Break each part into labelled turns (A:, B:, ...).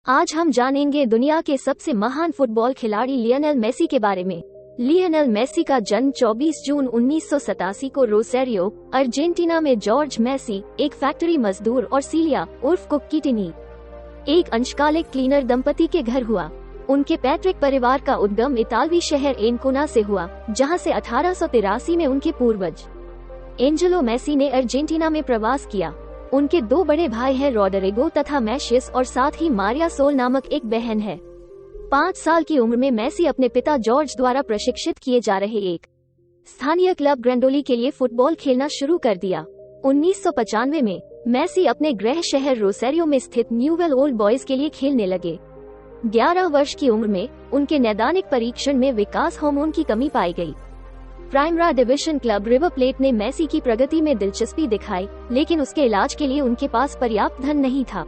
A: आज हम जानेंगे दुनिया के सबसे महान फुटबॉल खिलाड़ी लियोनेल मेसी के बारे में। लियोनेल मेसी का जन्म 24 जून 1987 को रोसेरियो, अर्जेंटीना में जॉर्ज मेसी, एक फैक्ट्री मजदूर, और सीलिया उर्फ कुक्कीटिनी, एक अंशकालिक क्लीनर दंपति के घर हुआ। उनके पैतृक परिवार का उद्गम इतालवी शहर एनकोना से हुआ, जहां से 1883 में उनके पूर्वज एंजेलो मेसी ने अर्जेंटीना में प्रवास किया। उनके दो बड़े भाई हैं, रोडरिगो तथा मैशियस, और साथ ही मारिया सोल नामक एक बहन है। 5 साल की उम्र में मेसी अपने पिता जॉर्ज द्वारा प्रशिक्षित किए जा रहे एक स्थानीय क्लब ग्रेंडोली के लिए फुटबॉल खेलना शुरू कर दिया। 1995 में मेसी अपने गृह शहर रोसेरियो में स्थित न्यूवेल ओल्ड बॉयज के लिए खेलने लगे। 11 वर्ष की उम्र में उनके नैदानिक परीक्षण में विकास हार्मोन की कमी पाई गई। प्राइमरा डिवीजन क्लब रिवर प्लेट ने मेसी की प्रगति में दिलचस्पी दिखाई, लेकिन उसके इलाज के लिए उनके पास पर्याप्त धन नहीं था,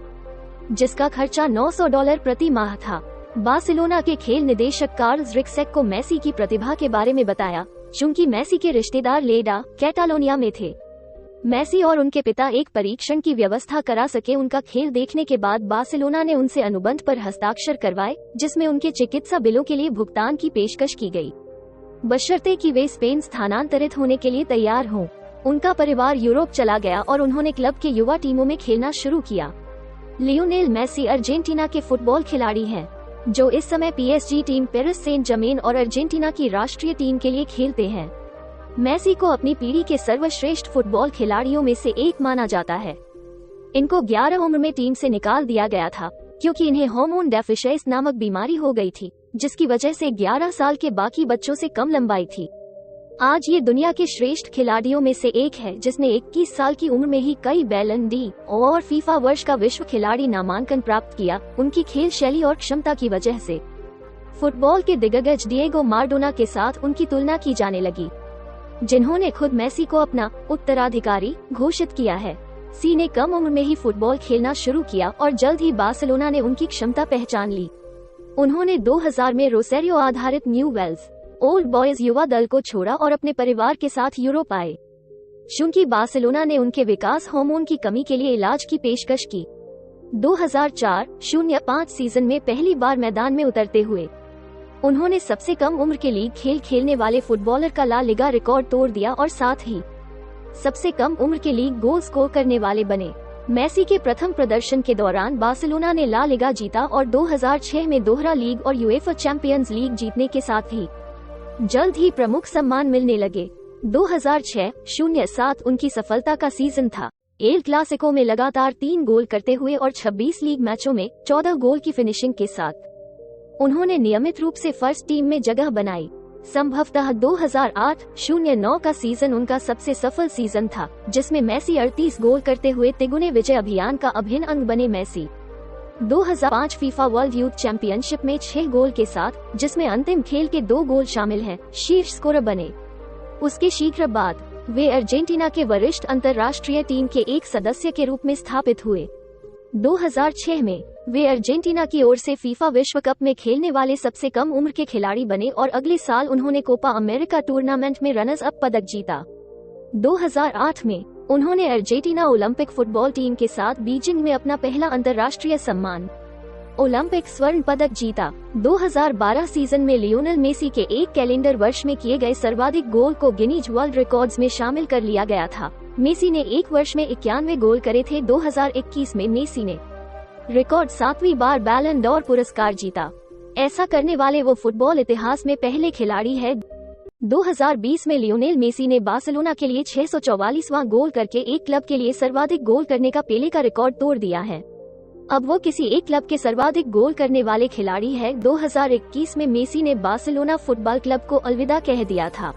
A: जिसका खर्चा $900 प्रति माह था। बार्सिलोना के खेल निदेशक कार्ल्स रिक्सेक को मेसी की प्रतिभा के बारे में बताया, चूंकि मेसी के रिश्तेदार लेडा, कैटालोनिया में थे। मेसी और उनके पिता एक परीक्षण की व्यवस्था करा सके। उनका खेल देखने के बाद बार्सिलोना ने उनसे अनुबंध पर हस्ताक्षर करवाए, जिसमें उनके चिकित्सा बिलों के लिए भुगतान की पेशकश की गई, बशर्ते कि वे स्पेन स्थानांतरित होने के लिए तैयार हों। उनका परिवार यूरोप चला गया और उन्होंने क्लब के युवा टीमों में खेलना शुरू किया। लियोनेल मेसी अर्जेंटीना के फुटबॉल खिलाड़ी हैं, जो इस समय PSG team, Paris Saint Germain और अर्जेंटीना की राष्ट्रीय टीम के लिए खेलते हैं। मेसी को अपनी पीढ़ी के सर्वश्रेष्ठ फुटबॉल खिलाड़ियों में से एक माना जाता है। इनको 11 उम्र में टीम से निकाल दिया गया था, क्योंकि इन्हें हार्मोन डेफिशिएंसी नामक बीमारी हो गई थी, जिसकी वजह से 11 साल के बाकी बच्चों से कम लंबाई थी। आज ये दुनिया के श्रेष्ठ खिलाड़ियों में से एक है, जिसने 21 साल की उम्र में ही कई बैलन डी और फीफा वर्ष का विश्व खिलाड़ी नामांकन प्राप्त किया। उनकी खेल शैली और क्षमता की वजह से फुटबॉल के दिग्गज डिएगो माराडोना के साथ उनकी तुलना की जाने लगी, जिन्होंने खुद मेसी को अपना उत्तराधिकारी घोषित किया है। सी ने कम उम्र में ही फुटबॉल खेलना शुरू किया और जल्द ही बार्सिलोना ने उनकी क्षमता पहचान ली। उन्होंने 2000 में रोसेरियो आधारित न्यूवेल्स ओल्ड बॉयज युवा दल को छोड़ा और अपने परिवार के साथ यूरोप आए, चूंकि बार्सिलोना ने उनके विकास हार्मोन की कमी के लिए इलाज की पेशकश की। 2004-05 सीजन में पहली बार मैदान में उतरते हुए उन्होंने सबसे कम उम्र के लीग खेल खेलने वाले फुटबॉलर का ला लिगा रिकॉर्ड तोड़ दिया और साथ ही सबसे कम उम्र के लीग गोल स्कोर करने वाले बने। मेसी के प्रथम प्रदर्शन के दौरान बार्सिलोना ने ला लिगा जीता और 2006 में दोहरा लीग और यूएफा चैंपियंस लीग जीतने के साथ ही जल्द ही प्रमुख सम्मान मिलने लगे। 2006-07 उनकी सफलता का सीजन था। एल क्लासिको में लगातार 3 गोल करते हुए और 26 लीग मैचों में 14 गोल की फिनिशिंग के साथ उन्होंने नियमित रूप से फर्स्ट टीम में जगह बनाई। संभवतः 2008-09 का सीजन उनका सबसे सफल सीजन था, जिसमें मेसी 38 गोल करते हुए तिगुने विजय अभियान का अभिन्न अंग बने। Messi 2005 FIFA world youth championship में 6 गोल के साथ, जिसमें अंतिम खेल के 2 गोल शामिल हैं, शीर्ष स्कोरर बने। उसके शीघ्र बाद वे अर्जेंटीना के वरिष्ठ अंतर्राष्ट्रीय टीम के एक सदस्य के रूप में स्थापित हुए। 2006 में वे अर्जेंटीना की ओर से फीफा विश्व कप में खेलने वाले सबसे कम उम्र के खिलाड़ी बने और अगले साल उन्होंने कोपा अमेरिका टूर्नामेंट में रनर्स अप पदक जीता। 2008 में उन्होंने अर्जेंटीना ओलंपिक फुटबॉल टीम के साथ बीजिंग में अपना पहला अंतर्राष्ट्रीय सम्मान ओलंपिक स्वर्ण पदक जीता। 2012 सीजन में लियोनेल मेसी के एक कैलेंडर वर्ष में किए गए सर्वाधिक गोल को गिनीज वर्ल्ड रिकॉर्ड्स में शामिल कर लिया गया था। मेसी ने एक वर्ष में 91 गोल करे थे। 2021 में मेसी ने रिकॉर्ड 7वीं बार बैलन डॉर पुरस्कार जीता। ऐसा करने वाले वो फुटबॉल इतिहास में पहले खिलाड़ी है। 2020 में लियोनेल मेसी ने बार्सिलोना के लिए 644वां गोल करके एक क्लब के लिए सर्वाधिक गोल करने का पेले का रिकॉर्ड तोड़ दिया है। अब वो किसी एक क्लब के सर्वाधिक गोल करने वाले खिलाड़ी है। 2021 में मेसी ने बार्सिलोना फुटबॉल क्लब को अलविदा कह दिया था।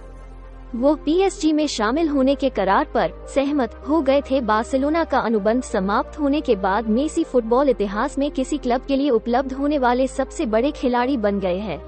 A: वो PSG में शामिल होने के करार पर सहमत हो गए थे। बार्सिलोना का अनुबंध समाप्त होने के बाद मेसी फुटबॉल इतिहास में किसी क्लब के लिए उपलब्ध होने वाले सबसे बड़े खिलाड़ी बन गए हैं।